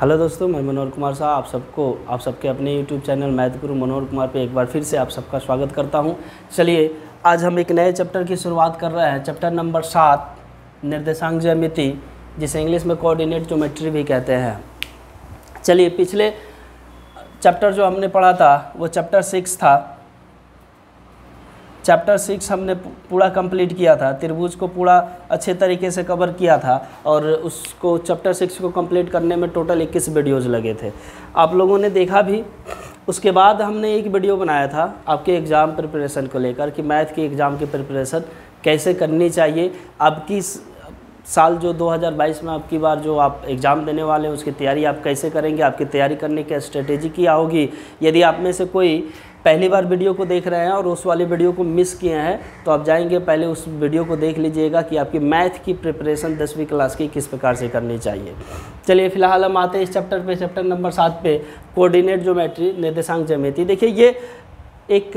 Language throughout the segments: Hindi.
हेलो दोस्तों, मैं मनोहर कुमार साहब आप सबके अपने यूट्यूब चैनल मैथ गुरु मनोहर कुमार पे एक बार फिर से आप सबका स्वागत करता हूं। चलिए, आज हम एक नए चैप्टर की शुरुआत कर रहे हैं। चैप्टर नंबर 7, निर्देशांक ज्यामिति, जिसे इंग्लिश में कोऑर्डिनेट ज्योमेट्री भी कहते हैं। चलिए, पिछले चैप्टर जो हमने पढ़ा था वो चैप्टर 6 था। चैप्टर 6 हमने पूरा कंप्लीट किया था, त्रिभुज को पूरा अच्छे तरीके से कवर किया था और उसको चैप्टर 6 को कंप्लीट करने में टोटल 21 वीडियोज़ लगे थे। आप लोगों ने देखा भी। उसके बाद हमने एक वीडियो बनाया था आपके एग्ज़ाम प्रिपरेशन को लेकर कि मैथ के एग्ज़ाम की प्रिपरेशन कैसे करनी चाहिए। आपकी साल जो 2022 में आपकी बार जो आप एग्ज़ाम देने वाले हैं उसकी तैयारी आप कैसे करेंगे, आपकी तैयारी करने की स्ट्रेटेजी क्या होगी। यदि आप में से कोई पहली बार वीडियो को देख रहे हैं और उस वाली वीडियो को मिस किए हैं तो आप जाएंगे, पहले उस वीडियो को देख लीजिएगा कि आपकी मैथ की प्रिपरेशन 10वीं क्लास की किस प्रकार से करनी चाहिए। चलिए, फिलहाल हम आते हैं इस चैप्टर पे, चैप्टर नंबर 7 पे, कोऑर्डिनेट ज्योमेट्री, निर्देशांक ज्यामिति। देखिए, ये एक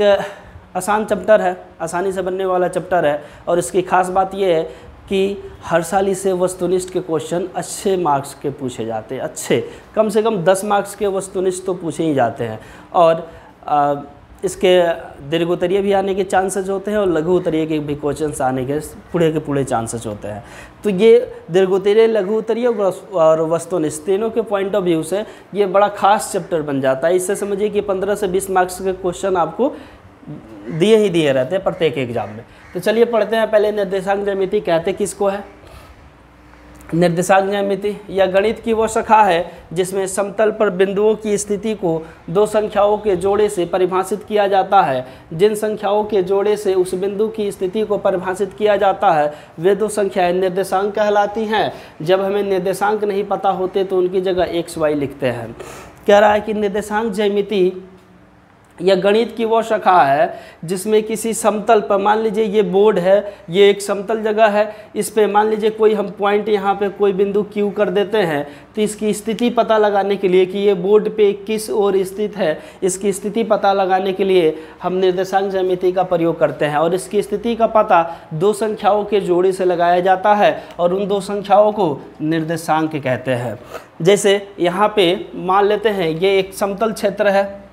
आसान चैप्टर है, आसानी से बनने वाला चैप्टर है और इसकी खास बात ये है कि हर साल इसे वस्तुनिष्ठ के क्वेश्चन अच्छे मार्क्स के पूछे जाते हैं। अच्छे, कम से कम 10 मार्क्स के वस्तुनिष्ठ तो पूछे ही जाते हैं और इसके दीर्घोत्तरीय भी आने के चांसेस होते हैं और लघु उत्तरीय के भी क्वेश्चंस आने के पूरे चांसेस होते हैं। तो ये दीर्घोत्तरीय, लघु उत्तरीय और वस्तुनिष्ठ तीनों के पॉइंट ऑफ व्यू से ये बड़ा खास चैप्टर बन जाता है। इससे समझिए कि 15 से 20 मार्क्स के क्वेश्चन आपको दिए रहते हैं प्रत्येक एग्जाम में। तो चलिए पढ़ते हैं। पहले निर्देशांक ज्यामिति कहते किसको है। निर्देशांक ज्यामिति या गणित की वो शाखा है जिसमें समतल पर बिंदुओं की स्थिति को दो संख्याओं के जोड़े से परिभाषित किया जाता है। जिन संख्याओं के जोड़े से उस बिंदु की स्थिति को परिभाषित किया जाता है वे दो संख्याएं निर्देशांक कहलाती हैं। जब हमें निर्देशांक नहीं पता होते तो उनकी जगह x y लिखते हैं। कह रहा है कि निर्देशांक ज्यामिति यह गणित की वो शाखा है जिसमें किसी समतल पर, मान लीजिए ये बोर्ड है, ये एक समतल जगह है, इस पे मान लीजिए कोई हम पॉइंट यहाँ पे कोई बिंदु Q कर देते हैं तो इसकी स्थिति पता लगाने के लिए कि ये बोर्ड पे किस ओर स्थित है, इसकी स्थिति पता लगाने के लिए हम निर्देशांक ज्यामिति का प्रयोग करते हैं। और इसकी स्थिति का पता दो संख्याओं के जोड़े से लगाया जाता है और उन दो संख्याओं को निर्देशांक कहते हैं। जैसे यहाँ पे मान लेते हैं ये एक समतल क्षेत्र है,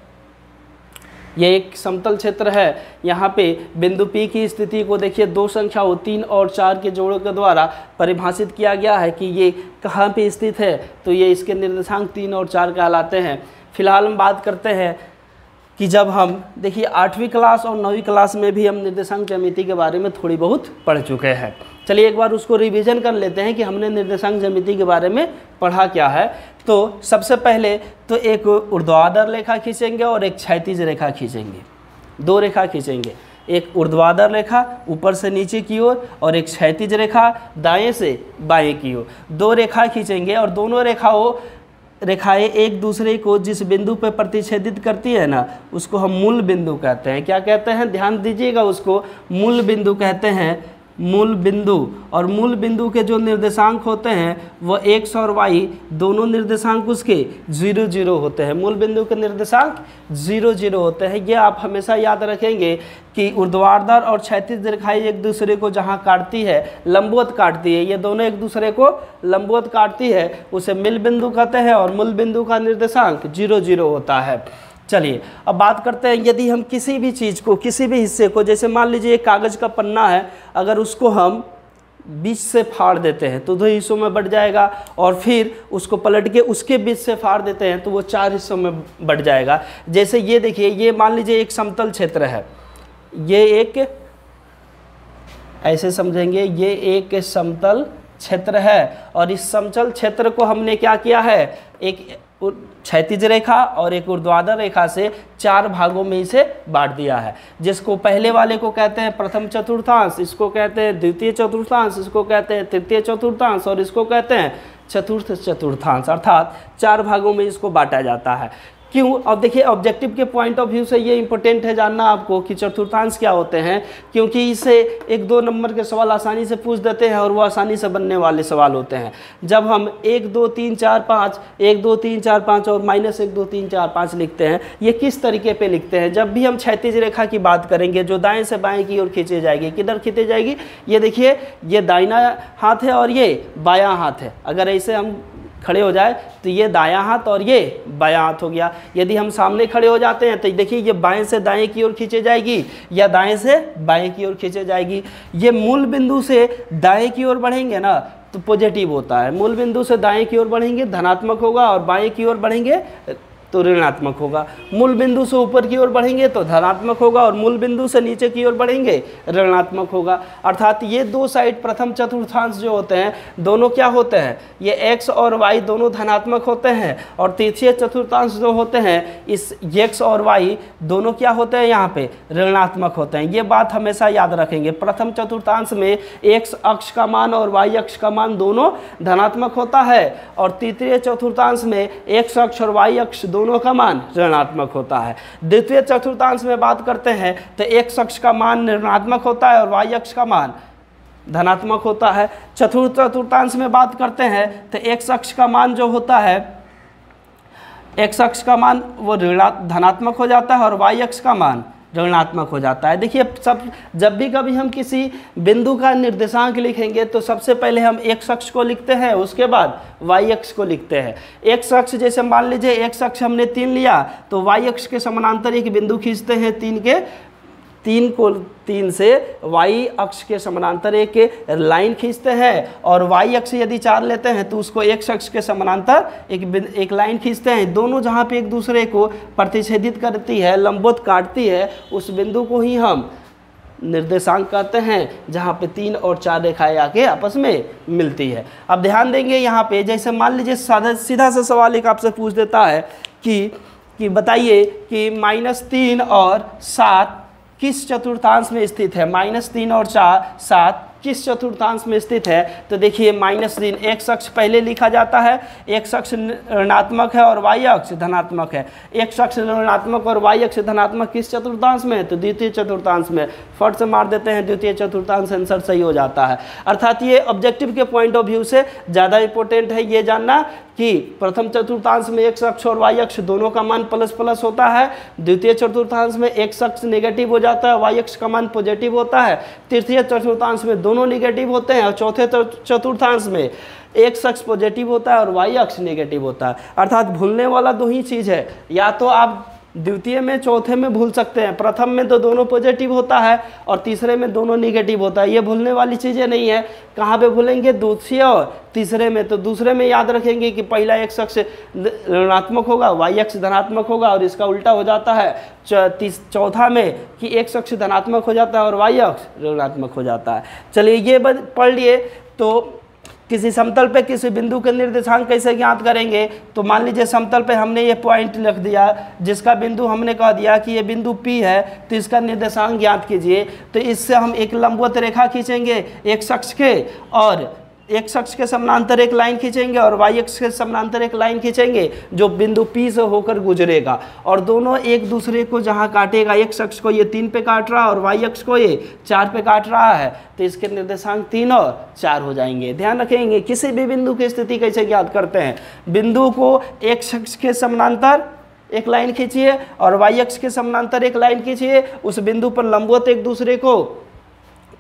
ये एक समतल क्षेत्र है। यहाँ पे बिंदु P की स्थिति को देखिए दो संख्याओं 3 और 4 के जोड़ों के द्वारा परिभाषित किया गया है कि ये कहाँ पे स्थित है, तो ये इसके निर्देशांक 3 और 4 कहलाते हैं। फिलहाल हम बात करते हैं कि जब हम देखिए 8वीं क्लास और 9वीं क्लास में भी हम निर्देशांक ज्यामिति के बारे में थोड़ी बहुत पढ़ चुके हैं। चलिए एक बार उसको रिवीजन कर लेते हैं कि हमने निर्देशांक ज्यामिति के बारे में पढ़ा क्या है। तो सबसे पहले तो एक ऊर्ध्वाधर रेखा खींचेंगे और एक क्षैतिज रेखा खींचेंगे, दो रेखा खींचेंगे, एक ऊर्ध्वाधर रेखा ऊपर से नीचे की ओर और एक क्षैतिज रेखा दाएं से बाएं की ओर। दो रेखा खींचेंगे और दोनों रेखाएं एक दूसरे को जिस बिंदु पर प्रतिच्छेदित करती है ना, उसको हम मूल बिंदु कहते हैं। क्या कहते हैं, ध्यान दीजिएगा, उसको मूल बिंदु कहते हैं। मूल बिंदु, और मूल बिंदु के जो निर्देशांक होते हैं वो x और y दोनों निर्देशांक उसके 0 0 होते हैं। मूल बिंदु के निर्देशांक 0 0 होते हैं। ये आप हमेशा याद रखेंगे कि ऊर्ध्वाधर और क्षैतिज रेखाएं एक दूसरे को जहाँ काटती है, लंबवत काटती है, ये दोनों एक दूसरे को लंबवत काटती है, उसे मिल बिंदु कहते हैं और मूल बिंदु का निर्देशांक 0 0 होता है। चलिए अब बात करते हैं, यदि हम किसी भी चीज़ को, किसी भी हिस्से को, जैसे मान लीजिए एक कागज़ का पन्ना है, अगर उसको हम बीच से फाड़ देते हैं तो 2 हिस्सों में बढ़ जाएगा और फिर उसको पलट के उसके बीच से फाड़ देते हैं तो वो 4 हिस्सों में बढ़ जाएगा। जैसे ये देखिए, ये मान लीजिए एक समतल क्षेत्र है, ये एक, ऐसे समझेंगे, ये एक समतल क्षेत्र है और इस समतल क्षेत्र को हमने क्या किया है, एक क्षैतिज रेखा और एक ऊर्ध्वाधर रेखा से 4 भागों में इसे बांट दिया है। जिसको पहले वाले को कहते हैं प्रथम चतुर्थांश, इसको कहते हैं द्वितीय चतुर्थांश, इसको कहते हैं तृतीय चतुर्थांश और इसको कहते हैं चतुर्थ चतुर्थांश। अर्थात 4 भागों में इसको बांटा जाता है। क्यों? अब देखिए, ऑब्जेक्टिव के पॉइंट ऑफ व्यू से ये इंपॉर्टेंट है जानना आपको कि चतुर्थांश क्या होते हैं, क्योंकि इससे 1-2 नंबर के सवाल आसानी से पूछ देते हैं और वो आसानी से बनने वाले सवाल होते हैं। जब हम 1 2 3 4 5 1 2 3 4 5 और -1 2 3 4 5 लिखते हैं, ये किस तरीके पे लिखते हैं? जब भी हम क्षैतिज रेखा की बात करेंगे जो दाएं से बाएं की ओर खींची जाएगी, किधर खींची जाएगी? ये देखिए, ये दाहिना हाथ है और ये बायां हाथ है। अगर ऐसे हम खड़े हो जाए तो ये दायां हाथ और ये बायां हाथ हो गया। यदि हम सामने खड़े हो जाते हैं तो देखिए ये बाएं से दाएं की ओर खींचे जाएगी या दाएं से बाएं की ओर खींचे जाएगी। ये मूल बिंदु से दाएं की ओर बढ़ेंगे ना तो पॉजिटिव होता है, मूल बिंदु से दाएं की ओर बढ़ेंगे धनात्मक होगा और बाएं की ओर बढ़ेंगे तो ऋणात्मक होगा। मूल बिंदु से ऊपर की ओर बढ़ेंगे तो धनात्मक होगा और मूल बिंदु से नीचे की ओर बढ़ेंगे ऋणात्मक होगा। अर्थात ये दो साइड प्रथम चतुर्थांश जो होते हैं दोनों क्या होते हैं, ये x और y दोनों धनात्मक होते हैं और तृतीय चतुर्थांश जो होते हैं इस x और y दोनों क्या होते हैं यहाँ पे ऋणात्मक होते हैं। ये बात हमेशा याद रखेंगे। प्रथम चतुर्थांश में x अक्ष का मान और y अक्ष का मान दोनों धनात्मक होता है और तृतीय चतुर्थांश में x अक्ष और y अक्ष दोनों का मान ऋणात्मक होता है। द्वितीय चतुर्थांश में बात करते हैं तो x अक्ष का मान ऋणात्मक होता है और y अक्ष का मान धनात्मक होता है। चतुर्थ चतुर्थांश में बात करते हैं तो x अक्ष का मान जो होता है, x अक्ष का मान वो धनात्मक हो जाता है और y अक्ष का मान ऋणात्मक हो जाता है। देखिए जब भी कभी हम किसी बिंदु का निर्देशांक लिखेंगे तो सबसे पहले हम x अक्ष को लिखते हैं, उसके बाद y अक्ष को लिखते हैं। x अक्ष जैसे मान लीजिए x अक्ष हमने 3 लिया तो y अक्ष के समानांतर एक बिंदु खींचते हैं 3 से y अक्ष के समानांतर एक लाइन खींचते हैं और y अक्ष यदि 4 लेते हैं तो उसको x अक्ष के समानांतर एक लाइन खींचते हैं। दोनों जहाँ पे एक दूसरे को प्रतिच्छेदित करती है, लंबवत काटती है, उस बिंदु को ही हम निर्देशांक कहते हैं, जहाँ पे 3 और 4 रेखाएं आके आपस में मिलती है। अब ध्यान देंगे यहाँ पे, जैसे मान लीजिए सीधा सा सवाल एक आपसे पूछ देता है कि बताइए कि -3 और 7 किस चतुर्थांश में स्थित है। -3 और 7 किस चतुर्थांश में स्थित है। तो देखिए -3 x अक्ष पहले लिखा जाता है, x अक्ष ऋणात्मक है और y अक्ष धनात्मक है। x अक्ष ऋणात्मक और y अक्ष धनात्मक किस चतुर्थांश में है तो द्वितीय चतुर्थांश में। फट से मार देते हैं द्वितीय चतुर्थांश, आंसर सही हो जाता है। अर्थात ये ऑब्जेक्टिव के पॉइंट ऑफ व्यू से ज़्यादा इंपॉर्टेंट है ये जानना कि प्रथम चतुर्थांश में x अक्ष और y अक्ष दोनों का मान प्लस होता है, द्वितीय चतुर्थांश में x अक्ष नेगेटिव हो जाता है, y अक्ष का मान पॉजिटिव होता है, तृतीय चतुर्थांश में दोनों नेगेटिव होते हैं और चौथे चतुर्थांश में x अक्ष पॉजिटिव होता है और y अक्ष नेगेटिव होता है। अर्थात भूलने वाला दो ही चीज़ है, या तो आप द्वितीय में चौथे में भूल सकते हैं, प्रथम में तो दोनों पॉजिटिव होता है और तीसरे में दोनों नेगेटिव होता है। ये भूलने वाली चीज़ें नहीं है। कहाँ पे भूलेंगे, द्वितीय और तीसरे में। तो दूसरे में याद रखेंगे कि पहला x अक्ष ऋणात्मक होगा, y अक्ष धनात्मक होगा और इसका उल्टा हो जाता है चौथा में कि x अक्ष धनात्मक हो जाता है और y अक्ष ऋणात्मक हो जाता है। चलिए ये पढ़ लिए। तो किसी समतल पे किसी बिंदु के निर्देशांक कैसे ज्ञात करेंगे, तो मान लीजिए समतल पे हमने ये पॉइंट लिख दिया, जिसका बिंदु हमने कह दिया कि ये बिंदु P है, तो इसका निर्देशांक ज्ञात कीजिए। तो इससे हम एक लंबवत रेखा खींचेंगे x अक्ष के, और x अक्ष के समानांतर एक लाइन खींचेंगे और y अक्ष के समानांतर एक लाइन खींचेंगे जो बिंदु P से होकर गुजरेगा, और दोनों एक दूसरे को जहां काटेगा, x अक्ष को ये 3 पे काट रहा है और y अक्ष को ये 4 पे काट रहा है, तो इसके निर्देशांक 3 और 4 हो जाएंगे। ध्यान रखेंगे किसी भी बिंदु की स्थिति कैसे ज्ञात करते हैं। बिंदु को x अक्ष के समानांतर एक लाइन खींचिए और y अक्ष के समानांतर एक लाइन खींचिए, उस बिंदु पर लंबवत एक दूसरे को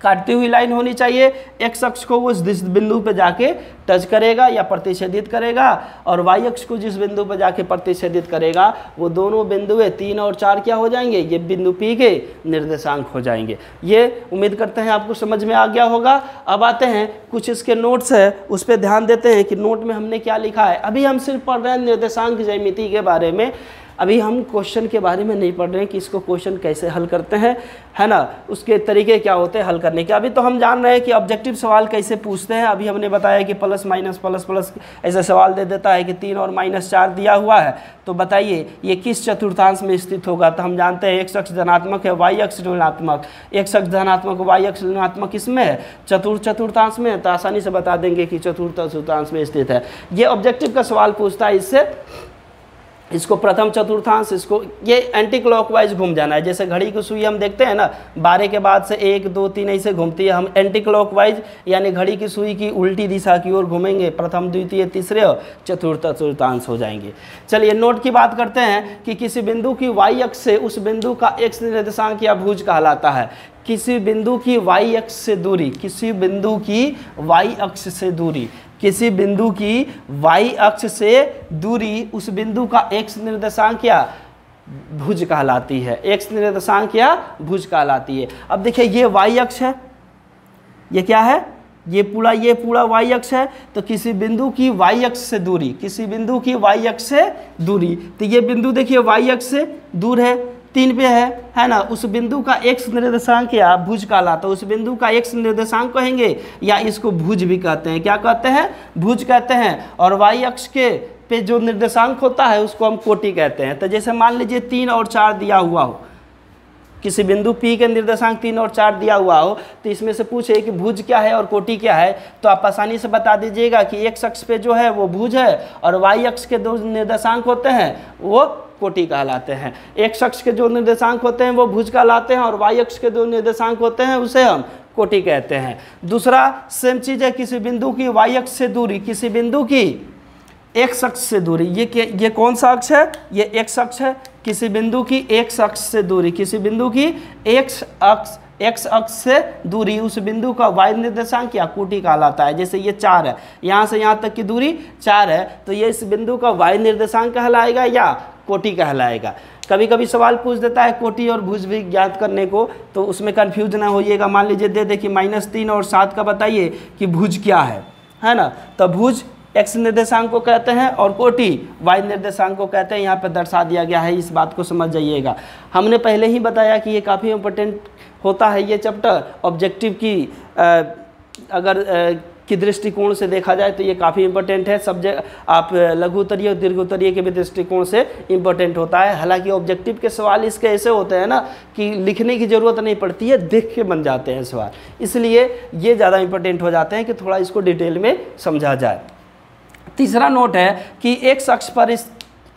काटती हुई लाइन होनी चाहिए। x अक्ष को वो जिस बिंदु पे जाके टच करेगा या प्रतिच्छेदित करेगा, और y अक्ष को जिस बिंदु पे जाके प्रतिच्छेदित करेगा, वो दोनों बिंदुएं 3 और 4 क्या हो जाएंगे, ये बिंदु P के निर्देशांक हो जाएंगे। ये उम्मीद करते हैं आपको समझ में आ गया होगा। अब आते हैं कुछ इसके नोट्स है, उस पर ध्यान देते हैं कि नोट में हमने क्या लिखा है। अभी हम सिर्फ पढ़ रहे हैं निर्देशांक ज्यामिति के बारे में, अभी हम क्वेश्चन के बारे में नहीं पढ़ रहे हैं कि इसको क्वेश्चन कैसे हल करते हैं, है ना, उसके तरीके क्या होते हैं हल करने के। अभी तो हम जान रहे हैं कि ऑब्जेक्टिव सवाल कैसे पूछते हैं। अभी हमने बताया कि प्लस माइनस प्लस प्लस ऐसे सवाल दे देता है कि 3 और -4 दिया हुआ है, तो बताइए ये किस चतुर्थांश में स्थित होगा। तो हम जानते हैं x अक्ष धनात्मक है, y अक्ष ऋणात्मक, x अक्ष धनात्मक y अक्ष ऋणात्मक किसमें है, चतुर्थांश में है, तो आसानी से बता देंगे कि चतुर्थ चतुर्थांश में स्थित है। ये ऑब्जेक्टिव का सवाल पूछता है, इससे इसको प्रथम चतुर्थांश, इसको ये एंटी क्लॉकवाइज घूम जाना है। जैसे घड़ी की सुई हम देखते हैं ना, 12 के बाद से 1 2 3 ऐसे घूमती है, हम एंटी क्लॉकवाइज यानी घड़ी की सुई की उल्टी दिशा की ओर घूमेंगे, प्रथम द्वितीय तीसरे और चतुर्थ चतुर्थांश हो जाएंगे। चलिए नोट की बात करते हैं कि किसी बिंदु की y अक्ष से उस बिंदु का x निर्देशांक या भुज कहलाता है। किसी बिंदु की y अक्ष से दूरी, किसी बिंदु की y अक्ष से दूरी, किसी बिंदु की y अक्ष से दूरी उस बिंदु का x निर्देशांक क्या भुज कहलाती है, x निर्देशांक क्या भुज कहलाती है। अब देखिए ये y अक्ष है, ये क्या है, ये पूरा y अक्ष है। तो किसी बिंदु की y अक्ष से दूरी, किसी बिंदु की y अक्ष से दूरी, तो ये बिंदु देखिए y अक्ष से दूर है, 3 पे है ना। उस बिंदु का x निर्देशांक या भुज कहलाता है, उस बिंदु का x निर्देशांक कहेंगे या इसको भुज भी कहते हैं। क्या कहते हैं, भुज कहते हैं। और y अक्ष के पे जो निर्देशांक होता है उसको हम कोटि कहते हैं। तो जैसे मान लीजिए 3 और 4 दिया हुआ हो, किसी बिंदु P के निर्देशांक 3 और 4 दिया हुआ हो, तो इसमें से पूछे कि भुज क्या है और कोटि क्या है, तो आप आसानी से बता दीजिएगा कि x अक्ष पे जो है वो भुज है और y अक्ष के दो निर्देशांक होते हैं वो कोटि कहलाते हैं। x अक्ष के जो निर्देशांक होते हैं वो भुज कहलाते हैं और y अक्ष के जो निर्देशांक होते हैं उसे हम कोटि कहते हैं। दूसरा सेम चीज़ है, किसी बिंदु की y अक्ष से दूरी, किसी बिंदु की x अक्ष से दूरी, ये कौन सा अक्ष है, ये x अक्ष है। किसी बिंदु की x अक्ष से दूरी, किसी बिंदु की x अक्ष से दूरी उस बिंदु का y निर्देशांक या कोटि कहलाता है। जैसे ये 4 है, यहाँ से यहाँ तक की दूरी 4 है, तो ये इस बिंदु का y निर्देशांक कहलाएगा या कोटि कहलाएगा। कभी कभी सवाल पूछ देता है कोटि और भुज भी ज्ञात करने को, तो उसमें कन्फ्यूज ना होइएगा। मान लीजिए दे देखिए -3 और 7 का बताइए कि भुज क्या है ना। तो भुज x निर्देशांक को कहते हैं और कोटि y निर्देशांक को कहते हैं। यहाँ पर दर्शा दिया गया है, इस बात को समझ जाइएगा। हमने पहले ही बताया कि ये काफ़ी इम्पोर्टेंट होता है ये चैप्टर। ऑब्जेक्टिव की की दृष्टिकोण से देखा जाए तो ये काफ़ी इंपॉर्टेंट है। सब्जेक्ट आप लघु उत्तरीय और दीर्घ उत्तरीय के भी दृष्टिकोण से इंपॉर्टेंट होता है। हालांकि ऑब्जेक्टिव के सवाल इसके ऐसे होते हैं ना कि लिखने की ज़रूरत नहीं पड़ती है, देख के बन जाते हैं सवाल, इसलिए ये ज़्यादा इंपॉर्टेंट हो जाते हैं कि थोड़ा इसको डिटेल में समझा जाए। तीसरा नोट है कि x अक्ष पर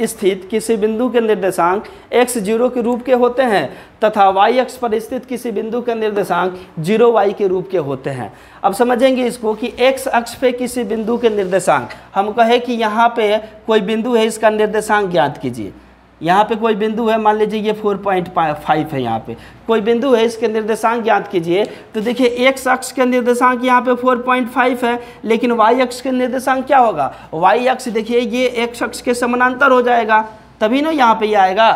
स्थित किसी बिंदु के निर्देशांक x 0 के रूप के होते हैं तथा y अक्ष पर स्थित किसी बिंदु के निर्देशांक 0y के रूप के होते हैं। अब समझेंगे इसको कि x अक्ष पे किसी बिंदु के निर्देशांक, हम कहे कि यहाँ पे कोई बिंदु है, इसका निर्देशांक ज्ञात कीजिए। यहाँ पे कोई बिंदु है, मान लीजिए ये 4.5 है, यहाँ पे कोई बिंदु है, इसके निर्देशांक ज्ञात कीजिए। तो देखिए x अक्ष के निर्देशांक यहाँ पे 4.5 है, लेकिन y अक्ष के निर्देशांक क्या होगा, y अक्ष देखिए ये x अक्ष के समानांतर हो जाएगा, तभी ना यहाँ पे ये आएगा।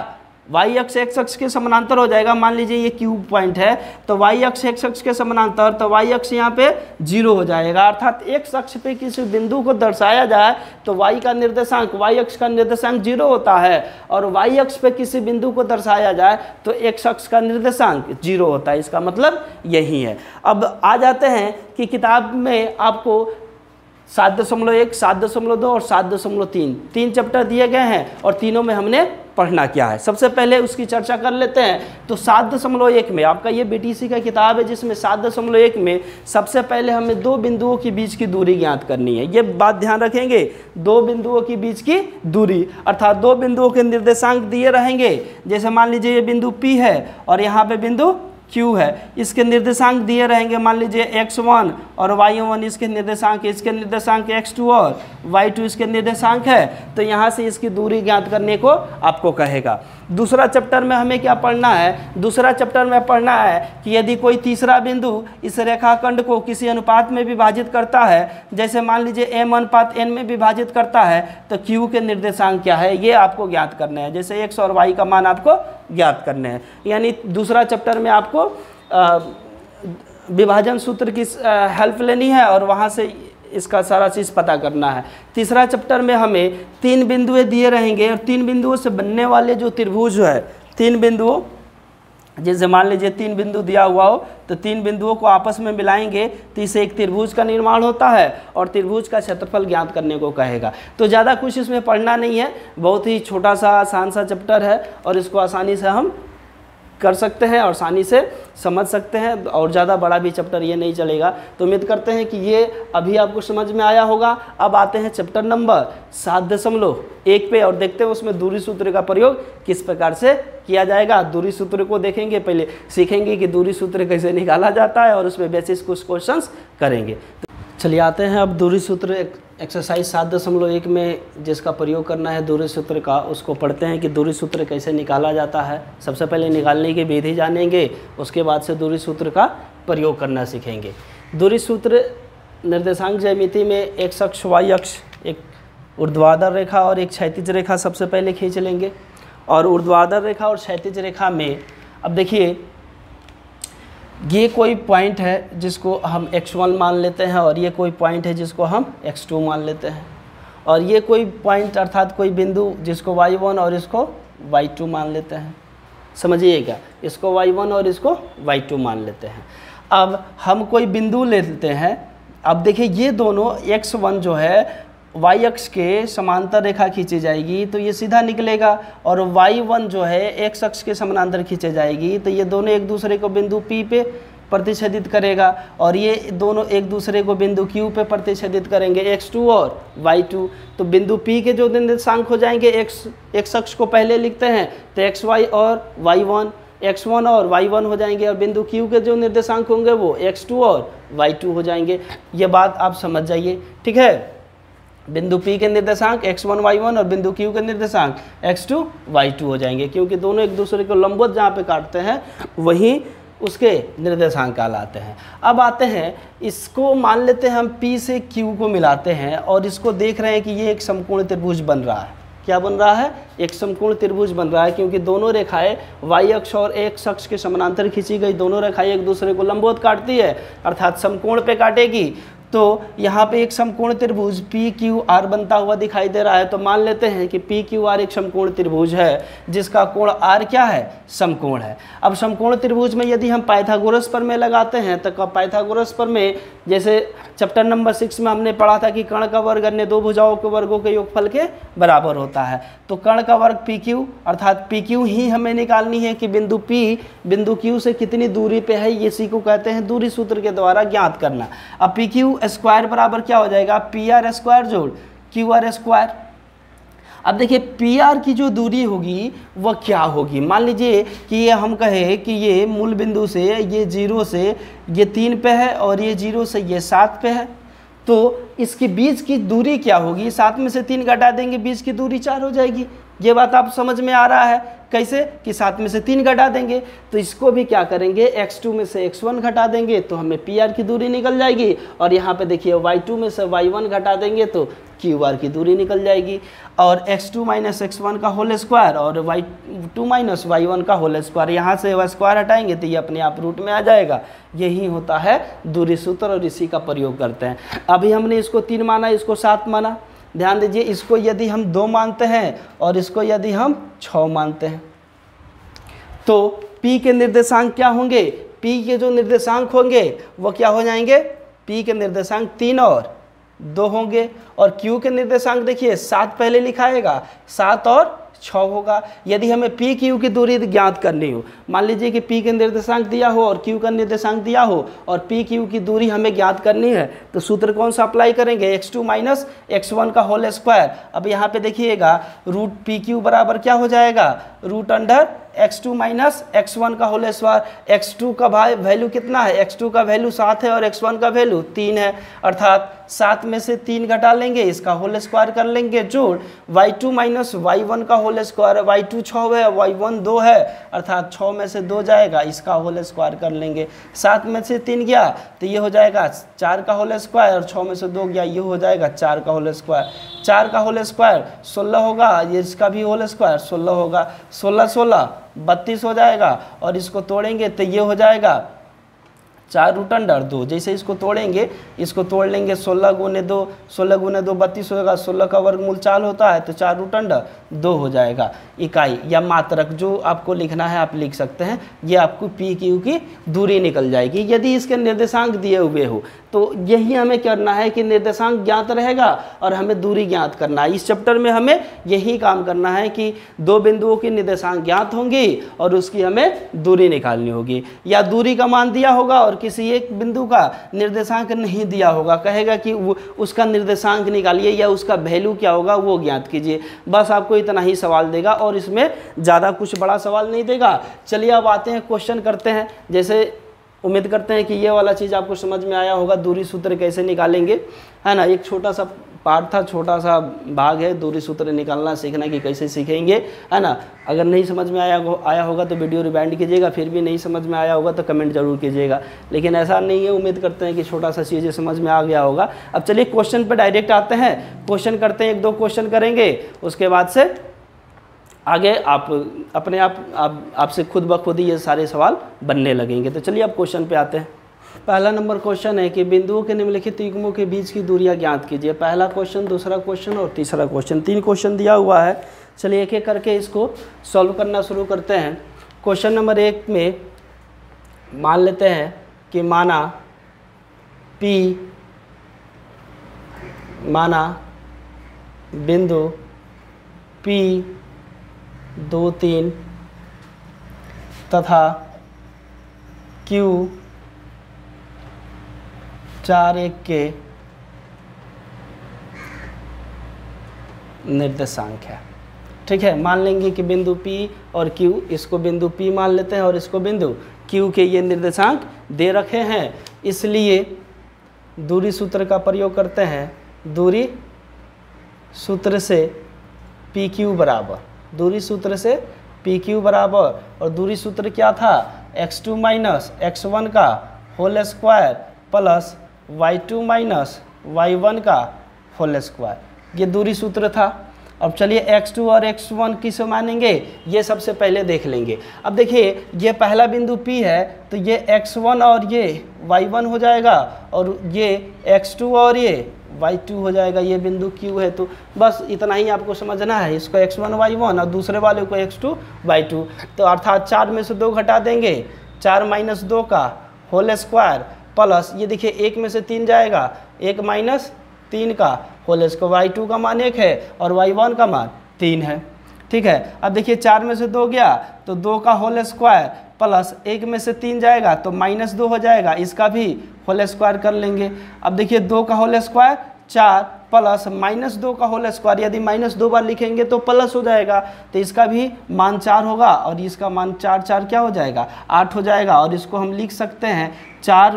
y अक्ष x अक्ष के समानांतर हो जाएगा। मान लीजिए ये Q पॉइंट है, तो y अक्ष x अक्ष के समानांतर, तो y अक्ष यहाँ पे 0 हो जाएगा। अर्थात x अक्ष पे किसी बिंदु को दर्शाया जाए तो y का निर्देशांक, y अक्ष का निर्देशांक 0 होता है, और y अक्ष पे किसी बिंदु को दर्शाया जाए तो x अक्ष का निर्देशांक 0 होता है। इसका मतलब यही है। अब आ जाते हैं कि किताब में आपको 7.1, 7.2 और 7.3 तीन चैप्टर दिए गए हैं और तीनों में हमने पढ़ना क्या है। सबसे पहले उसकी चर्चा कर लेते हैं। तो 7.1 में आपका ये बीटीसी का किताब है, जिसमें 7.1 में सबसे पहले हमें दो बिंदुओं के बीच की दूरी ज्ञात करनी है। ये बात ध्यान रखेंगे, दो बिंदुओं के बीच की दूरी, अर्थात दो बिंदुओं के निर्देशांक दिए रहेंगे। जैसे मान लीजिए ये बिंदु P है और यहाँ पे बिंदु Q है, इसके निर्देशांक दिए रहेंगे। मान लीजिए x1 और y1 इसके निर्देशांक है, इसके निर्देशांक x2 और y2 इसके निर्देशांक है। तो यहाँ से इसकी दूरी ज्ञात करने को आपको कहेगा। दूसरा चैप्टर में हमें क्या पढ़ना है, दूसरा चैप्टर में पढ़ना है कि यदि कोई तीसरा बिंदु इस रेखाखंड को किसी अनुपात में विभाजित करता है, जैसे मान लीजिए m अनुपात n में विभाजित करता है, तो q के निर्देशांक क्या है ये आपको ज्ञात करना है। जैसे x और y का मान आपको ज्ञात करने हैं। यानी दूसरा चैप्टर में आपको विभाजन सूत्र की हेल्प लेनी है और वहाँ से इसका सारा चीज़ पता करना है। तीसरा चैप्टर में हमें तीन बिंदुएं दिए रहेंगे और तीन बिंदुओं से बनने वाले जो त्रिभुज है, तीन बिंदुओं, जैसे मान लीजिए तीन बिंदु दिया हुआ हो तो तीन बिंदुओं को आपस में मिलाएंगे तो इससे एक त्रिभुज का निर्माण होता है और त्रिभुज का क्षेत्रफल ज्ञात करने को कहेगा। तो ज़्यादा कुछ इसमें पढ़ना नहीं है, बहुत ही छोटा सा आसान सा चैप्टर है और इसको आसानी से हम कर सकते हैं और आसानी से समझ सकते हैं, और ज़्यादा बड़ा भी चैप्टर ये नहीं चलेगा। तो उम्मीद करते हैं कि ये अभी आपको समझ में आया होगा। अब आते हैं चैप्टर नंबर 7.1 पे और देखते हैं उसमें दूरी सूत्र का प्रयोग किस प्रकार से किया जाएगा। दूरी सूत्र को देखेंगे, पहले सीखेंगे कि दूरी सूत्र कैसे निकाला जाता है और उसमें बेसिस कुछ क्वेश्चंस करेंगे। चलिए आते हैं अब दूरी सूत्र एक्सरसाइज 7.1 में जिसका प्रयोग करना है दूरी सूत्र का, उसको पढ़ते हैं कि दूरी सूत्र कैसे निकाला जाता है। सबसे पहले निकालने की विधि जानेंगे, उसके बाद से दूरी सूत्र का प्रयोग करना सीखेंगे। दूरी सूत्र निर्देशांक ज्यामिति में एक अक्ष y अक्ष, एक ऊर्ध्वाधर रेखा और एक क्षैतिज रेखा सबसे पहले खींच लेंगे। और ऊर्ध्वाधर रेखा और क्षैतिज रेखा में अब देखिए ये कोई पॉइंट है जिसको हम x1 मान लेते हैं और ये कोई पॉइंट है जिसको हम x2 मान लेते हैं, और ये कोई पॉइंट अर्थात कोई बिंदु जिसको y1 और इसको y2 मान लेते हैं। समझिएगा, इसको y1 और इसको y2 मान लेते हैं। अब हम कोई बिंदु लेते हैं। अब देखिए ये दोनों x1 जो है y अक्ष के समांतर रेखा खींची जाएगी तो ये सीधा निकलेगा, और y1 जो है x अक्ष के समानांतर खींचे जाएगी तो ये दोनों एक दूसरे को बिंदु P पे प्रतिच्छेदित करेगा, और ये दोनों एक दूसरे को बिंदु Q पे प्रतिच्छेदित करेंगे, x2 और y2। तो बिंदु P के जो निर्देशांक हो जाएंगे, x अक्ष को पहले लिखते हैं तो xy और y1, x1 और y1 हो जाएंगे, और बिंदु Q के जो निर्देशांक होंगे वो x2 और y2 हो जाएंगे। ये बात आप समझ जाइए, ठीक है। बिंदु P के निर्देशांक x1 y1 और बिंदु Q के निर्देशांक x2 y2 हो जाएंगे, क्योंकि दोनों एक दूसरे को लंबवत जहाँ पे काटते हैं वहीं उसके निर्देशांक कहलाते हैं। अब आते हैं, इसको मान लेते हैं हम P से Q को मिलाते हैं और इसको देख रहे हैं कि ये एक समकोण त्रिभुज बन रहा है। क्या बन रहा है? एक समकोण त्रिभुज बन रहा है, क्योंकि दोनों रेखाएं y अक्ष और x अक्ष के समानांतर खींची गई, दोनों रेखाएं एक दूसरे को लंबवत काटती है अर्थात समकोण पे काटेगी। तो यहाँ पे एक समकोण त्रिभुज PQR बनता हुआ दिखाई दे रहा है। तो मान लेते हैं कि PQR एक समकोण त्रिभुज है जिसका कोण R क्या है? समकोण है। अब समकोण त्रिभुज में यदि हम पाइथागोरस प्रमेय लगाते हैं तो पाइथागोरस प्रमेय जैसे चैप्टर नंबर 6 में हमने पढ़ा था कि कर्ण का वर्ग अन्य दो भुजाओं के वर्गों के योगफल के बराबर होता है। तो कर्ण का वर्ग PQ अर्थात PQ ही हमें निकालनी है कि बिंदु P बिंदु Q से कितनी दूरी पे है, इसी को कहते हैं दूरी सूत्र के द्वारा ज्ञात करना। अब PQ स्क्वायर बराबर क्या हो जाएगा? PR स्क्वायर जोड़ QR स्क्वायर। अब देखिए PR की जो दूरी होगी वह क्या होगी? मान लीजिए कि ये हम कहें कि ये मूल बिंदु से ये 0 से ये 3 पे है और ये 0 से ये 7 पे है, तो इसके बीच की दूरी क्या होगी? 7 में से 3 घटा देंगे, बीच की दूरी 4 हो जाएगी। ये बात आप समझ में आ रहा है? कैसे कि 7 में से 3 घटा देंगे, तो इसको भी क्या करेंगे? x2 में से x1 घटा देंगे तो हमें PR की दूरी निकल जाएगी, और यहाँ पे देखिए y2 में से y1 घटा देंगे तो QR की दूरी निकल जाएगी। और x2 माइनस x1 का होल स्क्वायर और y2 माइनस y1 का होल स्क्वायर, यहाँ से वह स्क्वायर हटाएंगे तो ये अपने आप रूट में आ जाएगा। यही होता है दूरी सूत्र और इसी का प्रयोग करते हैं। अभी हमने इसको 3 माना, इसको 7 माना। ध्यान दीजिए, इसको यदि हम 2 मानते हैं और इसको यदि हम 6 मानते हैं तो P के निर्देशांक क्या होंगे? P के जो निर्देशांक होंगे वो क्या हो जाएंगे? P के निर्देशांक 3 और 2 होंगे, और Q के निर्देशांक देखिए 7 पहले लिखाएगा, 7 और 6 होगा। यदि हमें P Q की दूरी ज्ञात करनी हो, मान लीजिए कि P के निर्देशांक दिया हो और Q का निर्देशांक दिया हो और P Q की दूरी हमें ज्ञात करनी है, तो सूत्र कौन सा अप्लाई करेंगे? x2 माइनस x1 का होल स्क्वायर। अब यहाँ पे देखिएगा रूट PQ बराबर क्या हो जाएगा? Root under x2 minus x1 का होल स्क्वायर। x2 का वैल्यू कितना है? x2 का वैल्यू 7 है और x1 का वैल्यू 3 है, अर्थात 7 में से 3 घटा लेंगे, इसका होल स्क्वायर कर लेंगे, जोड़ y2 माइनस y1 का होल स्क्वायर। y2 6 है, y1 2 है, अर्थात 6 में से 2 जाएगा, इसका होल स्क्वायर कर लेंगे। 7 में से 3 गया तो ये हो जाएगा 4 का होल स्क्वायर, और 6 में से 2 गया, ये हो जाएगा 4 का होल स्क्वायर। 4 का होल स्क्वायर 16 होगा, ये इसका भी होल स्क्वायर 16 होगा। 16 16 32 हो जाएगा, और इसको तोड़ेंगे तो ये हो जाएगा 4 रूट अंडर 2। जैसे इसको तोड़ेंगे, इसको तोड़ लेंगे, 16 गुने 2 32 होगा, 16 का वर्गमूल 4 होता है तो 4 रूट अंडर 2 हो जाएगा। इकाई या मात्रक जो आपको लिखना है आप लिख सकते हैं। ये आपको P Q की दूरी निकल जाएगी यदि इसके निर्देशांक दिए हुए हो। तो यही हमें करना है कि निर्देशांक ज्ञात रहेगा और हमें दूरी ज्ञात करना है। इस चैप्टर में हमें यही काम करना है कि 2 बिंदुओं की निर्देशांक ज्ञात होंगी और उसकी हमें दूरी निकालनी होगी, या दूरी का मान दिया होगा और किसी एक बिंदु का निर्देशांक नहीं दिया होगा, कहेगा कि उसका निर्देशांक निकालिए या उसका वैल्यू क्या होगा वो ज्ञात कीजिए। बस आपको इतना ही सवाल देगा और इसमें ज़्यादा कुछ बड़ा सवाल नहीं देगा। चलिए अब आते हैं, क्वेश्चन करते हैं। जैसे उम्मीद करते हैं कि ये वाला चीज़ आपको समझ में आया होगा, दूरी सूत्र कैसे निकालेंगे, है ना। एक छोटा सा पार्ट था, छोटा सा भाग है, दूरी सूत्र निकालना सीखना कि कैसे सीखेंगे, है ना। अगर नहीं समझ में आया होगा तो वीडियो रिवाइंड कीजिएगा, फिर भी नहीं समझ में आया होगा तो कमेंट जरूर कीजिएगा, लेकिन ऐसा नहीं है, उम्मीद करते हैं कि छोटा सा चीज़ें समझ में आ गया होगा। अब चलिए क्वेश्चन पर डायरेक्ट आते हैं, क्वेश्चन करते हैं, 1-2 क्वेश्चन करेंगे, उसके बाद से आगे आप अपने आपसे खुद ब खुद ही ये सारे सवाल बनने लगेंगे। तो चलिए अब क्वेश्चन पे आते हैं। पहला नंबर क्वेश्चन है कि बिंदुओं के निम्नलिखित युग्मों के बीच की दूरियां ज्ञात कीजिए। पहला क्वेश्चन, दूसरा क्वेश्चन और तीसरा क्वेश्चन, 3 क्वेश्चन दिया हुआ है। चलिए एक एक करके इसको सॉल्व करना शुरू करते हैं। क्वेश्चन नंबर 1 में मान लेते हैं कि माना बिंदु P 2, 3 तथा Q 4, 1 के निर्देशांक है। ठीक है, मान लेंगे कि बिंदु P और Q, इसको बिंदु P मान लेते हैं और इसको बिंदु Q के ये निर्देशांक दे रखे हैं, इसलिए दूरी सूत्र का प्रयोग करते हैं। दूरी सूत्र से PQ बराबर, दूरी सूत्र से PQ बराबर, और दूरी सूत्र क्या था, x2 माइनस x1 का whole square plus y2 minus y1 का होल स्क्वायर, ये दूरी सूत्र था। अब चलिए x2 और x1 किसे मानेंगे, ये सबसे पहले देख लेंगे। अब देखिए ये पहला बिंदु P है तो ये x1 और ये y1 हो जाएगा, और ये x2 और ये y2 हो जाएगा, ये बिंदु Q है। तो बस इतना ही आपको समझना है, इसको x1 y1 और दूसरे वाले को x2 y2, तो अर्थात 4 में से 2 घटा देंगे, 4 माइनस 2 का होल स्क्वायर प्लस ये देखिए 1 में से 3 जाएगा, 1 माइनस 3 का होल स्क्वायर, y2 का मान 1 है और y1 का मान 3 है। ठीक है, अब देखिए 4 में से 2 गया तो 2 का होल स्क्वायर प्लस 1 में से 3 जाएगा तो -2 हो जाएगा, इसका भी होल स्क्वायर कर लेंगे। अब देखिए 2 का होल स्क्वायर 4 प्लस -2 का होल स्क्वायर, यदि -2 बार लिखेंगे तो प्लस हो जाएगा, तो इसका भी मान 4 होगा और इसका मान 4 क्या हो जाएगा, 8 हो जाएगा। और इसको हम लिख सकते हैं 4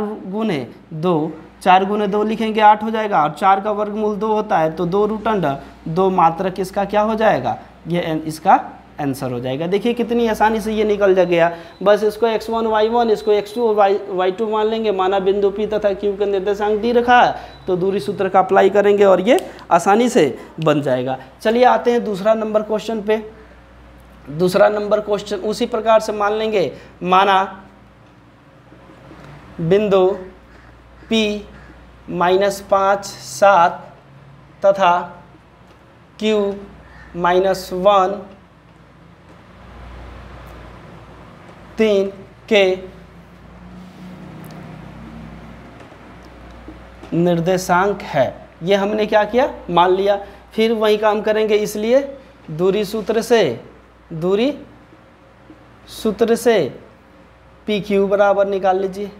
गुने 2 लिखेंगे 8 हो जाएगा, और 4 का वर्गमूल 2 होता है तो 2 रूट अंडर 2 मात्रक इसका क्या हो जाएगा, ये इसका आंसर हो जाएगा। देखिए कितनी आसानी से ये निकल गया। बस इसको x1 y1, इसको x2 y2 मान लेंगे, माना बिंदु P तथा Q का निर्देशांक दी रखा है, तो दूरी सूत्र का अप्लाई करेंगे और ये आसानी से बन जाएगा। चलिए आते हैं दूसरा नंबर क्वेश्चन पे। दूसरा नंबर क्वेश्चन उसी प्रकार से मान लेंगे, माना बिंदु P -5, 7 तथा Q -1, 3 के निर्देशांक है। ये हमने क्या किया, मान लिया, फिर वही काम करेंगे, इसलिए दूरी सूत्र से PQ बराबर निकाल लीजिए।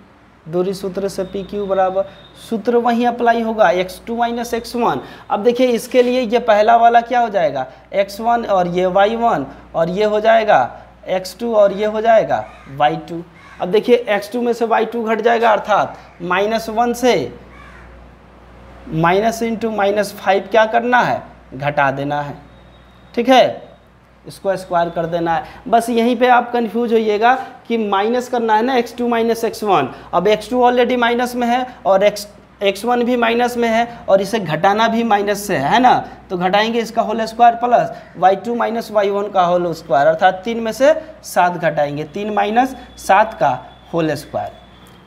दूरी सूत्र से PQ बराबर, सूत्र वहीं अप्लाई होगा, x2 माइनस x1। अब देखिए इसके लिए ये पहला वाला क्या हो जाएगा, x1 और ये y1, और ये हो जाएगा x2 और ये हो जाएगा y2। अब देखिए x2 में से y2 घट जाएगा, अर्थात -1 से -5 क्या करना है, घटा देना है। ठीक है, इसको स्क्वायर कर देना है। बस यहीं पे आप कंफ्यूज होइएगा कि माइनस करना है ना, x2 माइनस x1। अब x2 ऑलरेडी माइनस में है और x1 भी माइनस में है, और इसे घटाना भी माइनस से है ना, तो घटाएंगे इसका whole square plus y2 minus y1 का होल स्क्वायर, अर्थात 3 में से 7 घटाएंगे, 3 माइनस 7 का होल स्क्वायर।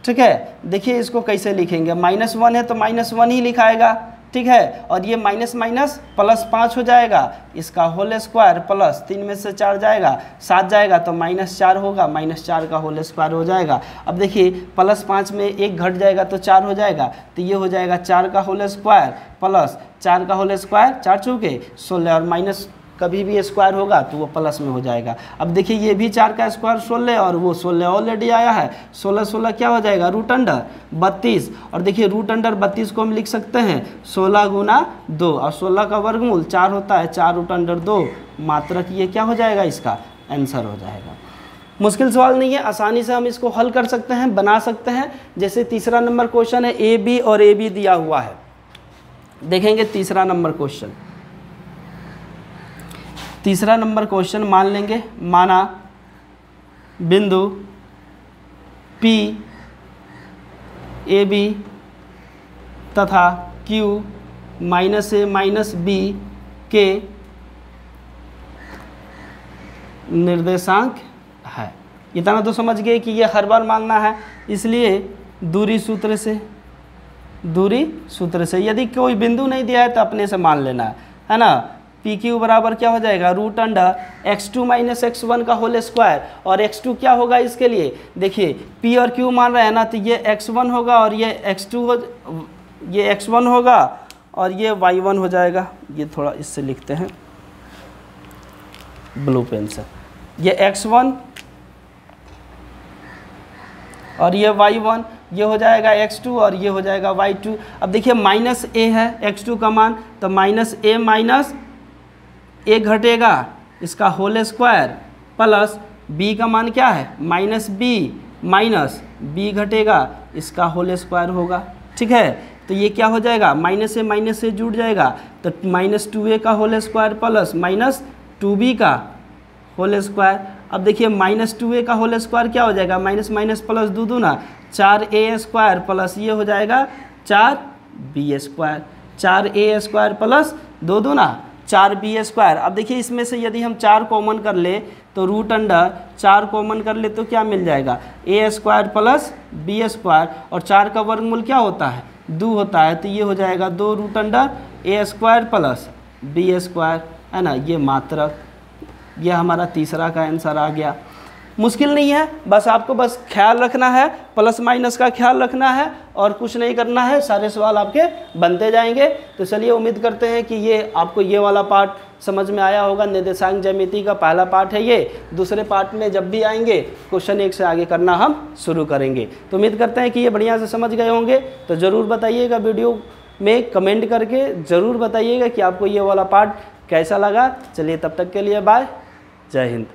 ठीक है, देखिए इसको कैसे लिखेंगे, -1 है तो -1 ही लिखाएगा। ठीक है, और ये माइनस माइनस +5 हो जाएगा, इसका होल स्क्वायर प्लस 3 में से 4 जाएगा, 7 जाएगा तो -4 होगा, -4 का होल स्क्वायर हो जाएगा। अब देखिए +5 में 1 घट जाएगा तो 4 हो जाएगा, तो ये हो जाएगा 4 का होल स्क्वायर प्लस 4 का होल स्क्वायर, 4 चौके 16, और माइनस कभी भी स्क्वायर होगा तो वो प्लस में हो जाएगा। अब देखिए ये भी 4 का स्क्वायर 16, और वो 16 ऑलरेडी आया है, 16 क्या हो जाएगा, रूट अंडर 32। और देखिए रूट अंडर 32 को हम लिख सकते हैं 16 गुना 2, और 16 का वर्गमूल 4 होता है, 4 रूट अंडर 2 मात्रक, ये क्या हो जाएगा, इसका आंसर हो जाएगा। मुश्किल सवाल नहीं है, आसानी से हम इसको हल कर सकते हैं, बना सकते हैं। जैसे तीसरा नंबर क्वेश्चन है, AB और AB दिया हुआ है, देखेंगे तीसरा नंबर क्वेश्चन। तीसरा नंबर क्वेश्चन मान लेंगे, माना बिंदु P AB तथा Q -A -B के निर्देशांक है। इतना तो समझ गए कि ये हर बार मानना है, इसलिए दूरी सूत्र से यदि कोई बिंदु नहीं दिया है तो अपने से मान लेना है ना। पी क्यू बराबर क्या हो जाएगा, रूट अंडर x2 - x1 का होल स्क्वायर, और x2 क्या होगा इसके लिए, देखिए p और q मान रहे हैं ना, तो ये x1 होगा और ये ये x1 होगा और ये y1 हो जाएगा। ये थोड़ा इससे लिखते हैं ब्लू पेन से, ये x1 और ये y1, ये हो जाएगा x2 और ये हो जाएगा y2। अब देखिए -a है x2 का मान, तो -a घटेगा इसका होल स्क्वायर, प्लस b का मान क्या है -b घटेगा इसका होल स्क्वायर होगा। ठीक है, तो ये क्या हो जाएगा, -a से जुड़ जाएगा, तो -2a का होल स्क्वायर प्लस -2b का होल स्क्वायर। अब देखिए -2a का होल स्क्वायर क्या हो जाएगा, माइनस माइनस प्लस 2 दूना 4a स्क्वायर प्लस ये हो जाएगा 4b square, 4a square plus 2 दूना 4b स्क्वायर। अब देखिए इसमें से यदि हम 4 कॉमन कर ले तो रूट अंडर 4 कॉमन कर ले तो क्या मिल जाएगा, a square plus b square, और 4 का वर्गमूल क्या होता है, 2 होता है, तो ये हो जाएगा 2 root under a square plus b square, है ना। ये मात्रक, ये हमारा तीसरा का आंसर आ गया। मुश्किल नहीं है, बस आपको बस ख्याल रखना है, प्लस माइनस का ख्याल रखना है और कुछ नहीं करना है, सारे सवाल आपके बनते जाएंगे। तो चलिए उम्मीद करते हैं कि ये आपको ये वाला पार्ट समझ में आया होगा। निर्देशांक ज्यामिति का पहला पार्ट है ये, दूसरे पार्ट में जब भी आएंगे क्वेश्चन 1 से आगे करना हम शुरू करेंगे। तो उम्मीद करते हैं कि ये बढ़िया से समझ गए होंगे। तो ज़रूर बताइएगा, वीडियो में कमेंट करके ज़रूर बताइएगा कि आपको ये वाला पार्ट कैसा लगा। चलिए तब तक के लिए बाय, जय हिंद।